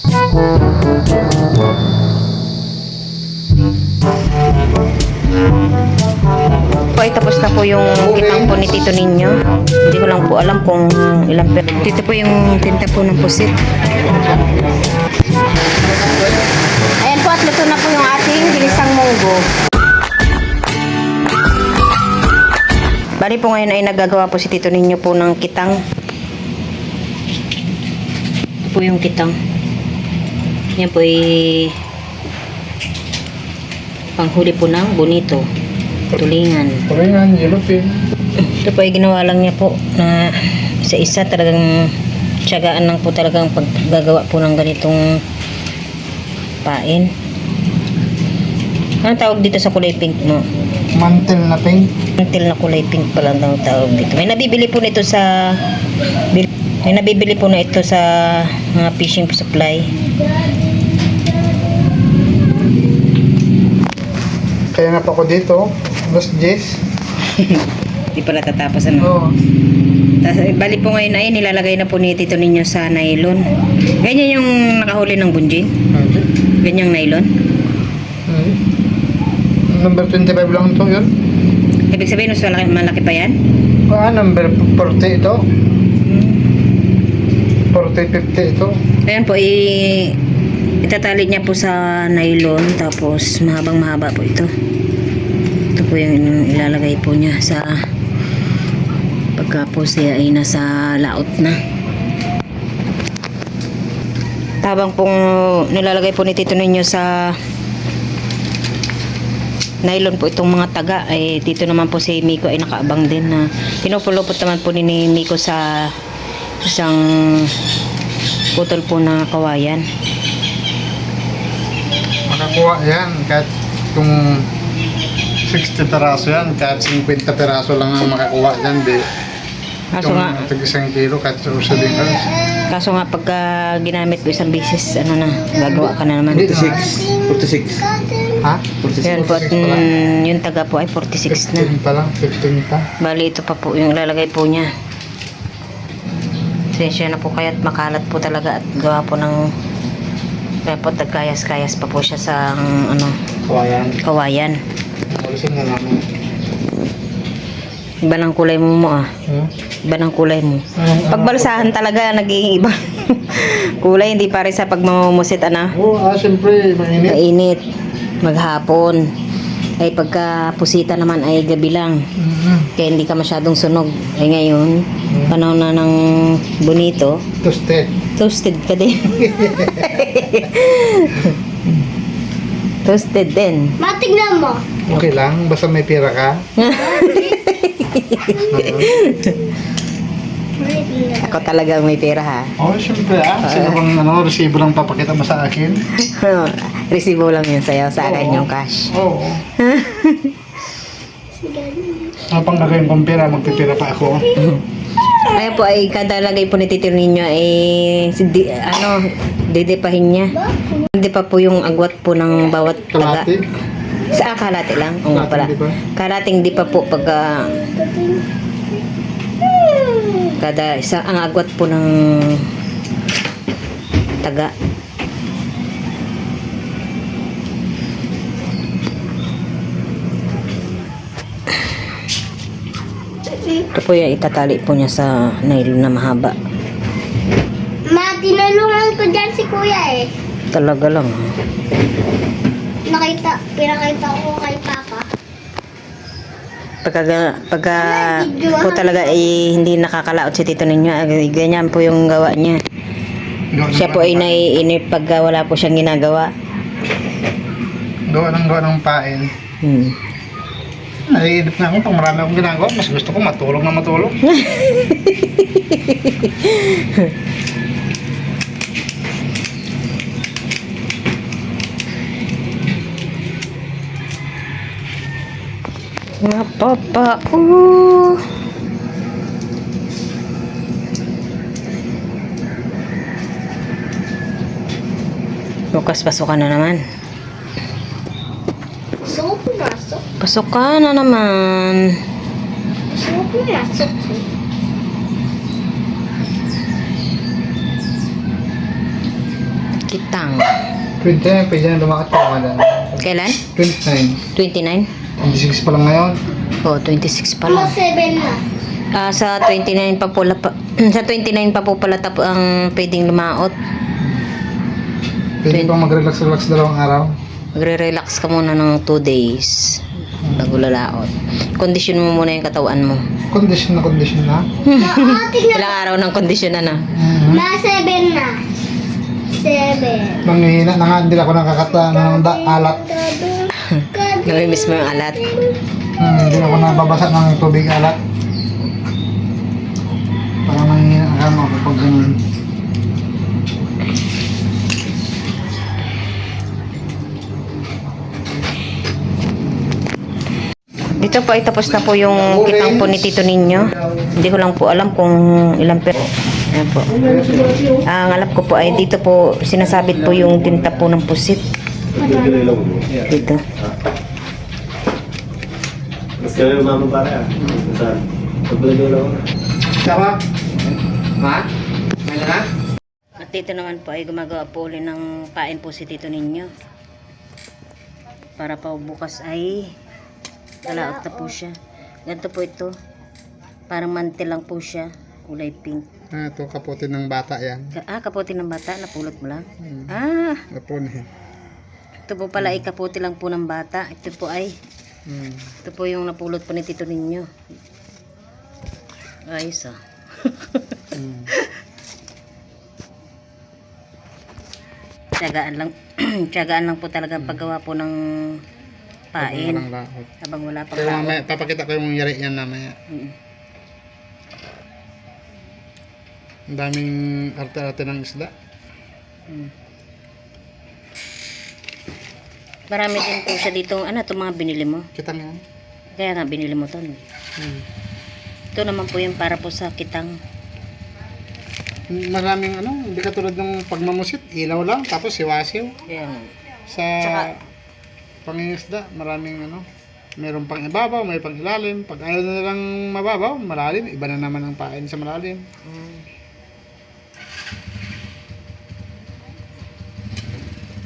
Po ay tapos na po yung kitang po ni Tito ninyo. Hindi ko lang po alam kung ilang pero. Dito po yung tinta po ng pusit. Ayan po at luto na po yung ating ginisang munggo. Bali po ngayon ay nagagawa po si Tito ninyo po ng kitang. Ito po yung kitang. Yan po ay panghuli po ng bonito. Tulingan. Tulingan, yellowfin. Ito po ay ginawa lang niya po na isa-isa talagang tiyagaan lang po talagang paggagawa po ng ganitong pain. Anong tawag dito sa kulay pink mo? Mantel na pink. Mantil na kulay pink pala ang tawag dito. May nabibili po nito sa mga fishing supply. Kaya na pa ako dito. Los Jess. Hindi pa natatapos ano. Oo. Tapos, bali po ngayon ay nilalagay na po ni Tito ninyo sa nylon. Ganyan yung nakahuli ng bunjing? Ganyang nylon? Number 25 lang ito yun. Ibig sabihin, mas malaki pa yan? Number 40 ito. 40-50 ito. Ayan po, itatali niya po sa nylon. Tapos, mahabang mahaba po ito. Ito po yung ilalagay po niya sa pagka po siya ay nasa laot na. Tabang pong nilalagay po ni Tito ninyo sa nylon po itong mga taga ay dito naman po si Miko ay nakaabang din na pinupulupot naman po ni Miko sa isang putol po na kawayan. Makakuha yan kahit kung 60 peraso yan, kahit 50 peraso lang ang makakuha yan, di. Kaso nga, Tag-1 kilo kahit sa usaling halos. kaso nga pagka ginamit po isang bisis, ano na, gagawa ka na naman. 46. Ha? 46. Yan po, at yung taga po ay 46 na. 15 pa lang, 15 pa. Bali, ito pa po yung ilalagay po niya. Sensya na po kaya't makalat po talaga at gawa po ng kaya po tagkayas-kayas pa po siya sa kawayan. Alisin na namin. Iba ng kulay mo ah. Iba ng kulay mo. Pagbalsahan talaga, naging iba. Kulay, hindi pare sa pagmamumusit, Siyempre, mainit. Mainit. Maghapon. Ay pagka pusita naman ay gabi lang. Kaya hindi ka masyadong sunog. Ay ngayon, panahon na ng bonito. Toasted. Toasted ka din. Toasted din. Matignan mo. Okay lang, basta may pira ka. Ako talaga may pera ha. Siyempre Sino bang resibo lang papakita mo sa akin? Resibo lang yun sa'yo, sa akin yung cash. Oo. Ano pang gagawin kong pera, magpipira pa ako. Ayan po ay kada lagay po ni Tito ninyo ay didipahin niya. Hindi pa po yung agwat po ng bawat taga. Kalati. Sa kalate lang? Oo nga pala. Kalating di ba? Kalating di pa po pagka kada isa ang agwat po ng taga. Ito po yung itatali po niya sa nylon na mahaba. Ma, tinulungan ko dyan si kuya eh. Talaga lang. Pinakita ko kay Papa. Pagka po talaga hindi nakakalaot si Tito ninyo, ganyan po yung gawa niya. Siya po ay naiinip pag wala po siyang ginagawa. Gawa ng pain. Naiinip na ako pag marami akong ginagawa. Mas gusto ko matulog na matulog. Napapa Bukas pasukan na naman. Gusto ko pumasok. Pasukan na naman. Gusto ko pumasok. kitang. 29, pwede na lumakad pa madam. Kailan? 29. 29? 26 pa lang ngayon. Oh, 26 pa Mga lang. 7 na. Sa 29 pa po sa 29 pa po pala ang pwedeng lumaot. Pwede pang mag-relax-relax 2 araw. Magre-relax ka muna ng 2 days bago lalaot. Kondisyon mo muna yung katawan mo. Condition na. Tingnan. Ilang araw ng kondisyon na. Mga 7 na. 7. Nanghihina na nga, hindi ako nakakata ng alat. Namimiss mo yung alat. Hindi ako nababasa ng tubig alat. Parang nanghihina ka mo kapag ganun. Dito po ay tapos na po yung kitang po ni Tito ninyo. Hindi ko lang po alam kung ilang per. Ayan po. Ang alam ko po ay dito po sinasabit po yung tinta po ng pusit. Dito. Mas kaya naman para saan? Pagbalaga lang. Tama? Ha? May na? At dito naman po ay gumagawa po ulit ng pain po si Tito ninyo. Para pa bukas ay lalaot na po siya. Ganito po ito. Parang mantel lang po siya. Kulay pink. Ito kapote ng bata yan. Kapote ng bata. Napulot mo lang. Napon eh. Ito po pala ay kapote lang po ng bata. Ito po ay ito po yung napulot po ni Tito ninyo. Ayos ah. Tiyagaan lang. Tiyagaan lang po talaga ang paggawa po ng pain. Walang laot. Habang wala pang Kaya laot. mamaya, papakita ko yung yari yan mamaya. Ang daming arte-arte ng isda. Marami din po siya dito. Ano ito mga binili mo? Kitang yan. Kaya nga binili mo ito. No? Ito naman po yung para po sa kitang. Maraming hindi katulad ng pagmamusit, ilaw lang, tapos siwasiw. Kaya nga. Sa Tsaka- pangingisda, maraming meron pang ibabaw, may pang ilalim. Pag ayaw na nilang mababaw, malalim, iba na naman ang pain sa malalim.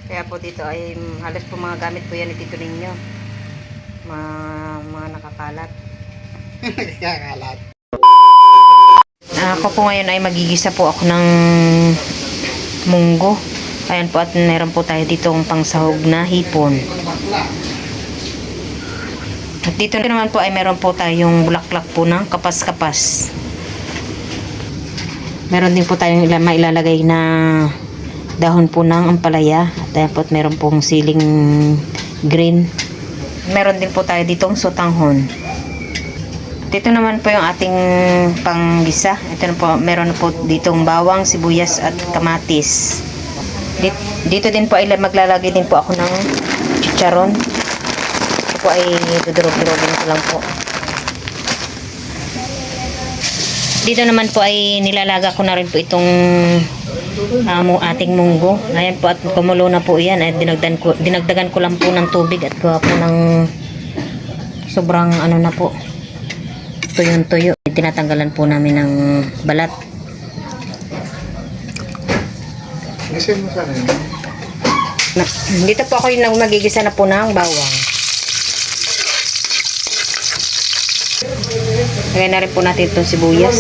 Kaya po dito ay halos po mga gamit po yan ni Tito ninyo. Mga nakakalat. Kakalat. Ako po ngayon ay magigisa po ako ng munggo. Ayan po at meron po tayo dito ang pangsahog na hipon. At dito naman po ay meron po tayong bulaklak po ng kapas-kapas. Meron din po tayong mailalagay na dahon po ng ampalaya. At ayan po at meron pong siling green. Meron din po tayo ditong sotanghon. Dito naman po yung ating panggisa. Ito na po, meron po ditong bawang, sibuyas at kamatis. Dito din po ay maglalagay din po ako ng chicharon. Ito po ay dudurog-durogin ko lang po. Dito naman po ay nilalaga ko na rin po itong ating munggo. Ayan po at kumulo na po yan. At dinagdagan ko lang po ng tubig at gawa po ng sobrang na po. Tuyong-tuyo. Tinatanggalan po namin ng balat. Gisin mo sana yun. Dito po ako yung magigisa na po ng bawang. Lagay na rin po natin itong sibuyas.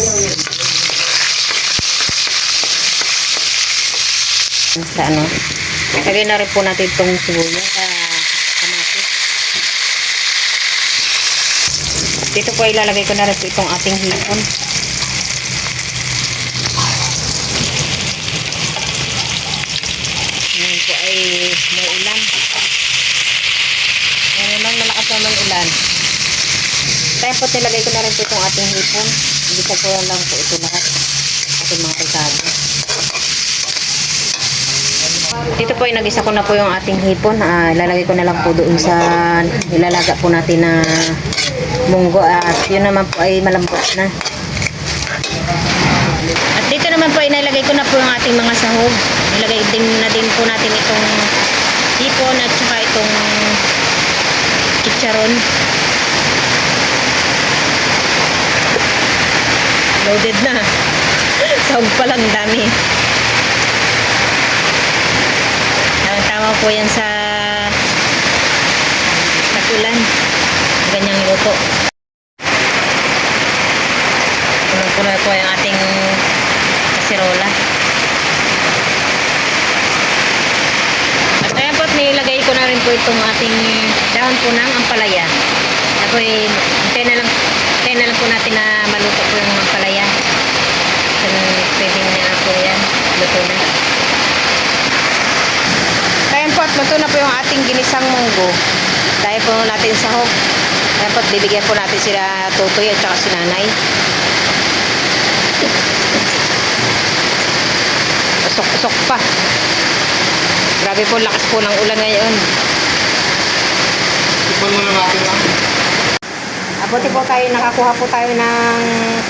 Sa lagay na rin po natin itong sibuyas. Kamatis. Dito po ilalagay ko na rin po itong ating hipon. Ngayon po ay may ulan. Ngayon naman malakas naman ulan. Kaya po nilagay ko na rin po itong ating hipon. Hindi ko lang po ito lahat. Ating mga kalsado. Dito po ay nag-isa ko na po yung ating hipon. Ilalagay ko na lang po doon sa ilalaga po natin na munggo. At yun naman po ay malambot na. At dito naman po ay nilagay ko na po yung ating mga sahog. Nilagay din na din po natin itong hipon at saka itong chicharon. Loaded na. Sahog pa lang dami. po yan sa ulan. Ganyang luto. Punong-puno po yung ating kasirola. At ayan po, nilagay ko na rin po itong ating dahon po ng ampalaya. Ako hintayin na lang po natin na maluto po yung ampalaya. Pwede na po yan. Luto na. Ayan po, at luto na po yung ating ginisang munggo. Dahil po natin sa hog. Ayan po, bibigyan po natin sila tutoy at saka si nanay. Usok-usok pa. Grabe po, lakas po ng ulan ngayon. Ipon muna natin lang. Abuti po tayo, nakakuha po tayo ng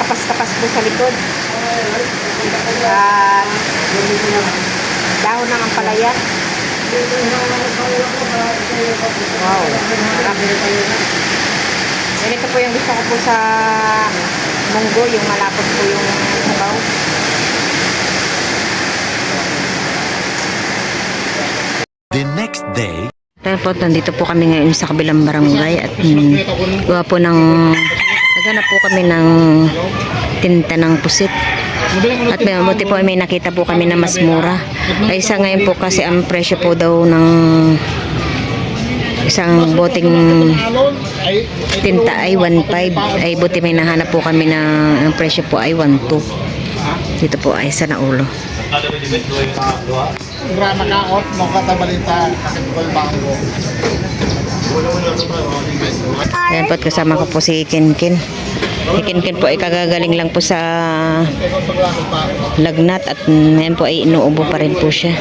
kapas-kapas po sa likod. At dahon ng ampalaya. Wow. Ganito po yung gusto ko po sa munggo, yung malapot po yung sabaw. The next day. Dahil po, nandito po kami ngayon sa kabilang barangay at gawa po ng naghanap po kami ng tinta ng pusit. At buti po may nakita po kami na mas mura. Ay isa ngayon po kasi ang presyo po daw ng isang boteng tinta ay 1.5. Ay buti may nahanap po kami na ang presyo po ay 1.2. Dito po ay sa naulo. Grana kaot, mo katabalita, balbango. Ayan po, kasama ko po si Kinkin. Si Kinkin po ay kagagaling lang po sa lagnat at ngayon po ay inuubo pa rin po siya.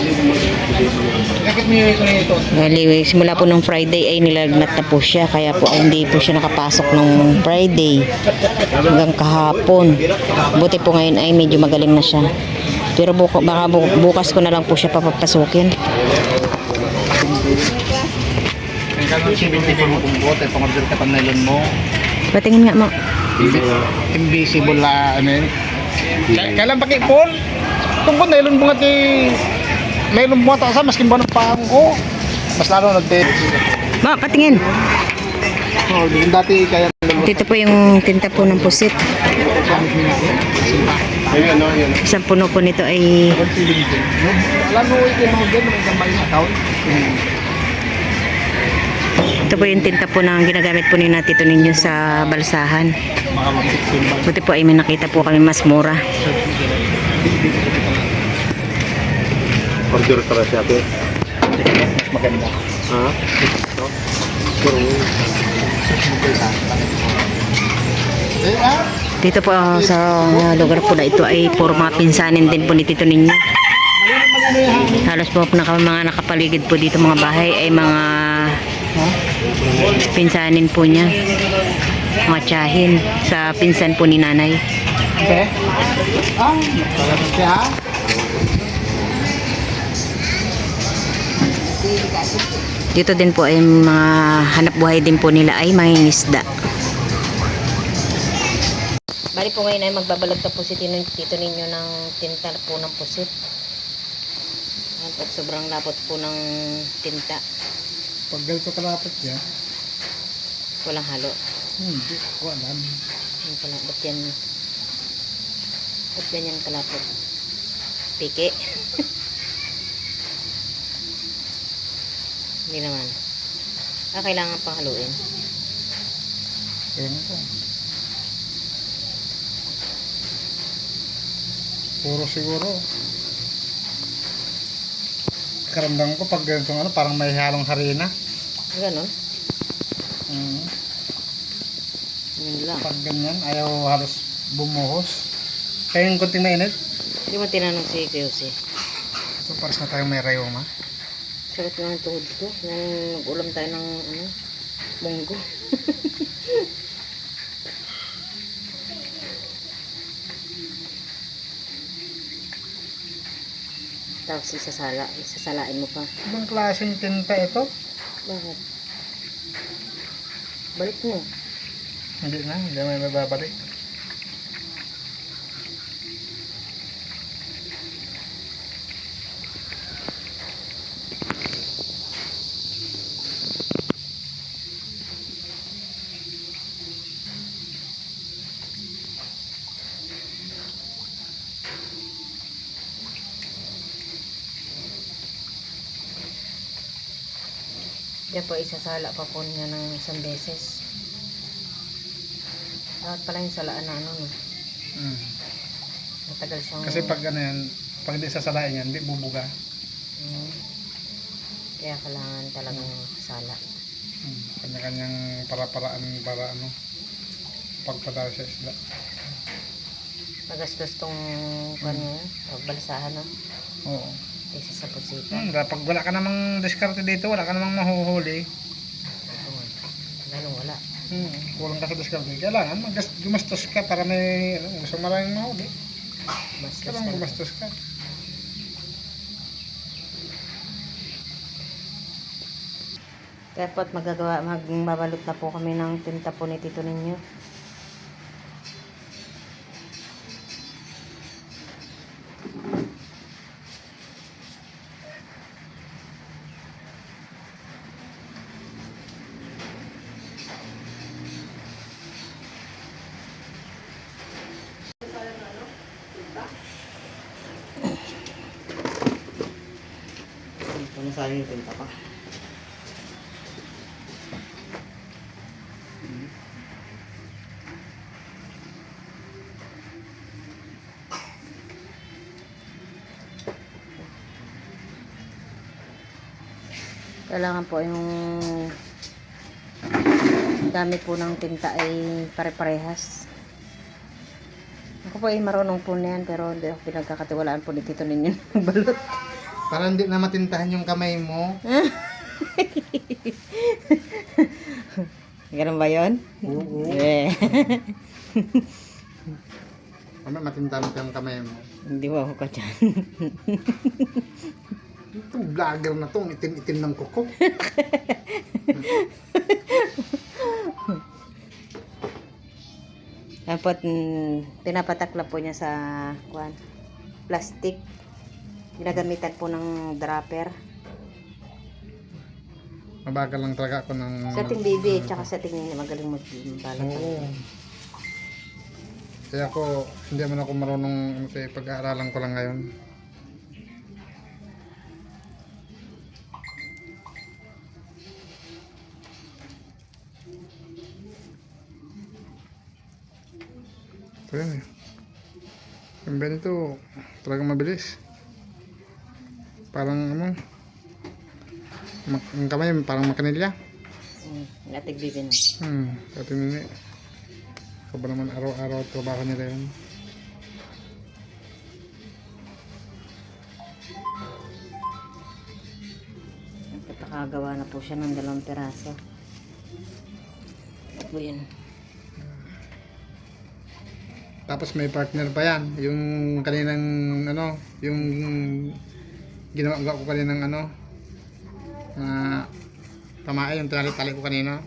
Bakit niyo ito? Bali, simula po nung Friday ay nilagnat na po siya, kaya po ay hindi po siya nakapasok nung Friday hanggang kahapon. Buti po ngayon ay medyo magaling na siya. Pero baka bukas ko na lang po siya papapasukin. Ang kanong sibindi mo kung bote, pang-order ka nylon mo. Patingin nga mo. Invisible na ano yun. Kailan pa kay Paul? Kung po nylon bungat kay nylon bungat ako sa maskin ba ng pang ko. Mas lalo nagte. Ma, patingin. Oh, yung dati kaya Dito po yung tinta po ng pusit. Isang puno po nito ay alam mo ito mga din may gambay na account. ito po yung tinta po na ginagamit po ni Tito ninyo sa balsahan. Buti po ay may nakita po kami mas mura. Order ka na siya, ate. Maganda. Ha? Dito po sa lugar po na ito ay puro mga pinsanin din po ni Tito ninyo. Halos po mga nakapaligid po dito mga bahay ay mga pinsanin po niya. Mga tiyahin sa pinsan po ni nanay. Okay. Talaga siya. Dito din po ay mga hanap buhay din po nila ay mangingisda. Bali po ngayon ay magbabalot na po si Tito ninyo ng tinta po ng pusit. Ayan po, sobrang lapot po ng tinta. Pag ganito kalapit yan, Walang halo. hindi. Wala. Yan pala, ba't yan? Ba't ganyan kalapot? Piki. Hindi naman. Kailangan pang haluin. Ayun po. Puro siguro. Karamdam ko pag ganito ano, parang may halong harina. Ganon. Yun lang. Pag ganyan, ayaw halos bumuhos. Kaya yung kunting mainit. Hindi mo tinanong si QC. So, pares na tayong may rayoma. Sakit nga ang tuhod ko. Nung nag-ulam tayo ng munggo. Tapos isasalain mo pa. Ibang klaseng tinta ito? Bakit? Balik mo. Hindi may mababalik. Yan po, isasala pa po niya ng isang beses. Dapat pala yung salaan na ano, no? Mm. Matagal siyang... Kasi pag ano yan, pag di sasalain yan, di bubuga. Mm. Kaya kailangan talagang sala. Kanya-kanyang para-paraan para ano, pagpadala sa isda. Magastos tong kanya, pagbalisahan, no? Oo. Isa sa pusita. Pag wala ka namang diskarte dito, wala ka namang mahuhuli. Ganun wala. Kulang ka sa diskarte. Kailangan gumastos ka para may gusto maraming mahuli. Mas Kailangan gumastos ka. Kaya po at magbabalot na po kami ng tinta po ni Tito ninyo. Ano sa akin yung tinta pa? Kailangan po yung gamit po ng tinta ay pare-parehas. Ako po ay marunong po na yan, pero hindi ako pinagkakatiwalaan po ni Tito ninyo ng balot. Para hindi na matintahan yung kamay mo. Ganun ba yun? Oo. Yeah. Mamaya matintahan yung kamay mo. Hindi mo ako ka dyan. Itong vlogger na to, itim-itim ng kuko. Dapat pinapatakla po niya sa plastic. Ginagamitan po ng dropper. Mabagal lang talaga ako ng... Sa ating baby, tsaka sa ating nini, magaling magbalat. Oo. Kaya ako, hindi man ako marunong pag-aaralan ko lang ngayon. Ito yan eh. Yung ganito, talagang mabilis. Parang ano, ang kamay parang makanilya. Ating baby na. Pati nini. Ito ba naman araw-araw trabaho nila yun. Nakagawa na po siya ng 2 piraso. Ito po yun. Tapos may partner pa yan. Yung kaninang ano, yung ginawa ko kaninang ano, na tamae yung tali-tali ko kanina.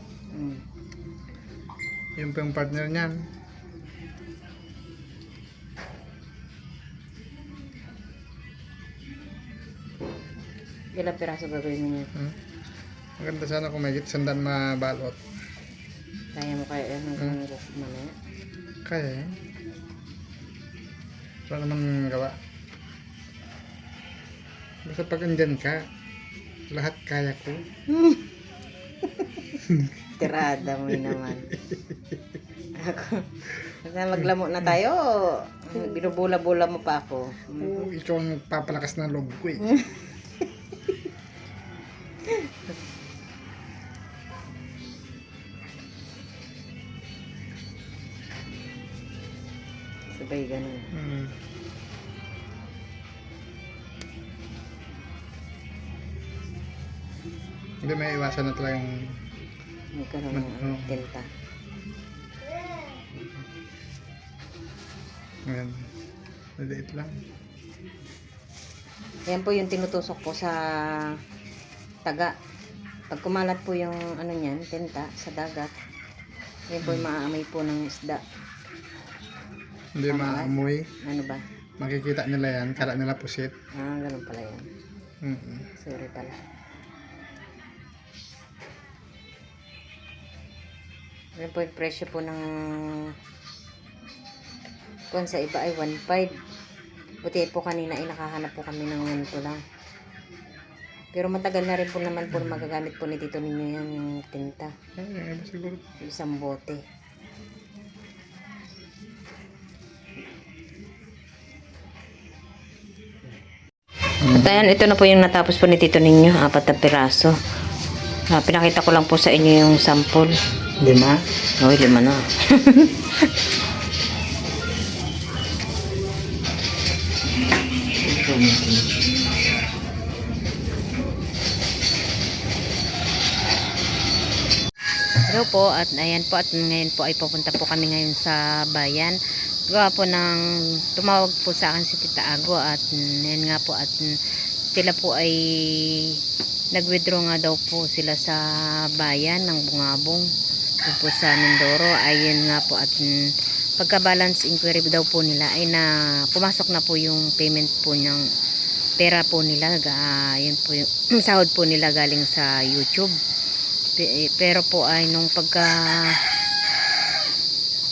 Yung pa yung partner niyan. Ilang piraso gagawin mo niya? Maganda sana kung may sandan mabalot. Kaya mo kaya yan hanggang mamaya? Kaya yan. Wala namang gawa. Basta pag andyan ka, lahat kaya ko. Tirada mo naman. Ako, maglamo na tayo. Binubula-bula mo pa ako. Oo, ikaw ang papalakas ng loob ko eh. Sabay ganun. Hindi may iwasan na talagang Magkaroon ng tinta. Ayan. Maliit lang. Yan po yung tinutusok ko sa taga. Pag kumalat po yung ano niyan, tinta sa dagat, yan po yung maaamoy po ng isda. Hindi maamoy. Ano ba? Makikita nila yan. Kala nila pusit. Ganun pala yan. Sorry pala. Yan po yung presyo po ng kung sa iba ay 1.5. Buti po kanina ay nakahanap po kami ng ganito lang. Pero matagal na rin po naman po magagamit po ni Tito ninyo yung tinta. Ay, siguro. Isang bote. At ayan, ito na po yung natapos po ni Tito ninyo. 4 na piraso. Pinakita ko lang po sa inyo yung sample. 5. Okay, 5 na. Hello po, at ayan po, at ngayon po ay pupunta po kami ngayon sa bayan. Gawa po ng tumawag po sa akin si Tita Ago, at yan nga po, at sila po ay nag-withdraw nga daw po sila sa bayan ng Bungabong doon po sa Mindoro. Ayun nga po, at pagka-balance inquiry daw po nila ay na pumasok na po yung payment po ng pera po nila. Yun po yung sahod po nila galing sa YouTube. Pero po ay nung pagka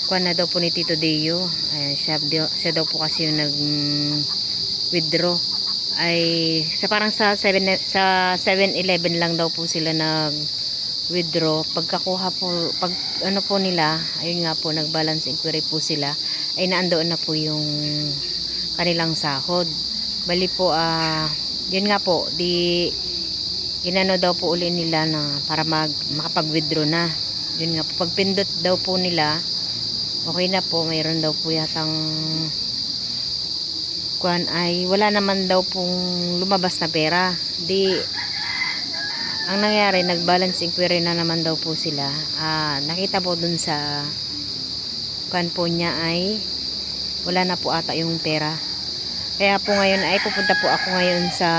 kuha na daw po ni Tito Deo, siya daw po kasi yung nag withdraw ay sa parang sa 7-Eleven lang daw po sila nag withdraw. Pagkakuha po, pag ano po nila, ayun nga po, nag balance inquiry po sila, ay naandoon na po yung kanilang sahod. Bali po yun nga po, di inano daw po uli nila na para makapag-withdraw na. Yun nga po, pag pindot daw po nila, okay na po, mayroon daw po yatang kuan, ay wala naman daw pong lumabas na pera. Di ang nangyari, nag-balance inquiry na naman daw po sila. Nakita po dun sa kuan po niya ay wala na po ata yung pera. Kaya po ngayon ay pupunta po ako ngayon sa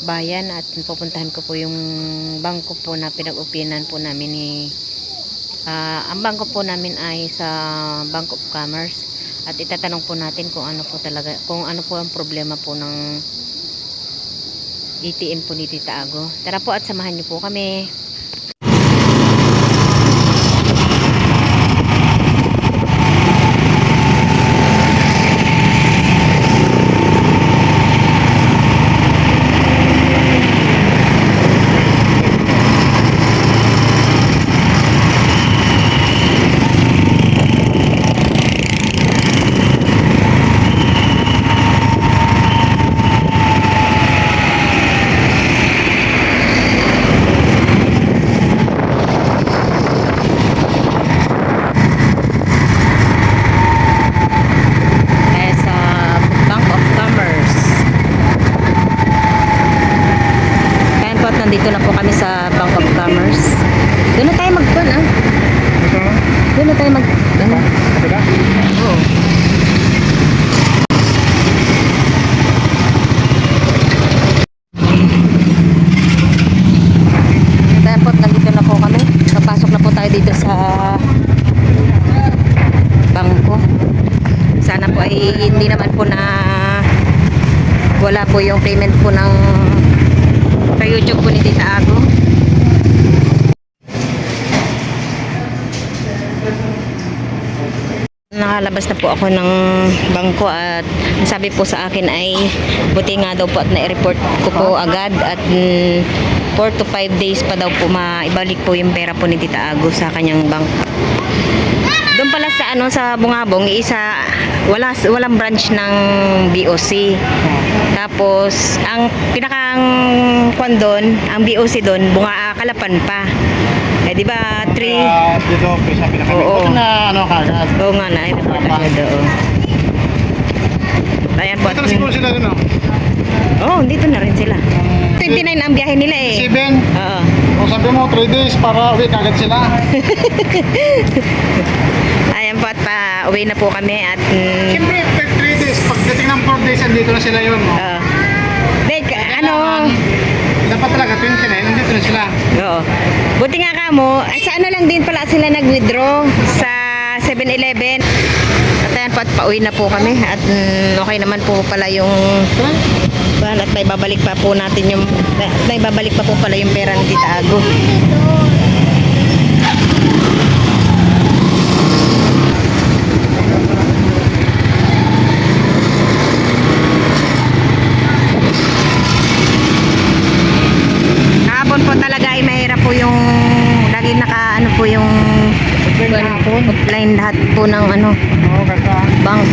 bayan at pupuntahan ko po yung bangko po na pinag-upinan po namin ni ang bangko po namin ay sa Bank of Commerce, at itatanong po natin kung ano po talaga, kung ano po ang problema po ng ATM po ni Tita Ago. Tara po at samahan niyo po kami. Nandito na po kami sa Bank of Commerce. Doon na tayo mag-pun Doon na tayo ano? Oo. Kaya po, nandito na po kami. Papasok na po tayo dito sa bangko. Sana po ay hindi naman po na wala po yung payment po ng sa YouTube po ni Tita Ago. Nakalabas na po ako ng bangko, at sabi po sa akin ay buti nga daw po at na-report ko po agad, at 4 to 5 days pa daw po maibalik po yung pera po ni Tita Ago sa kanyang bangko. Doon pala sa sa Bungabong, walang branch ng BOC. Tapos ang pinakang kwan doon, ang BOC doon, Kalapan pa. Di ba 3? Dito sa pinaka. Oo. Na kagad. Oo nga na, doon. Ayan po. Ito na siguro sila doon. Oo, dito na rin sila. 29 ang biyahe nila eh. 7. Oo. O sabi mo 3 days para uwi kagad sila. Ayan po, at pa-uwi na po kami, at Siyempre, 3 days. Pagdating ng 4 days, andito na sila yun. Dapat talaga 29, andito na sila. Oo. Buti nga kamo, sa lang din pala sila nag-withdraw sa 7-Eleven. At ayan po, at pauwi na po kami, at okay naman po pala yung at may babalik pa po natin yung may babalik pa po pala yung pera ni Tita Ago. lahat po ng ano, Oo, ganda. bank.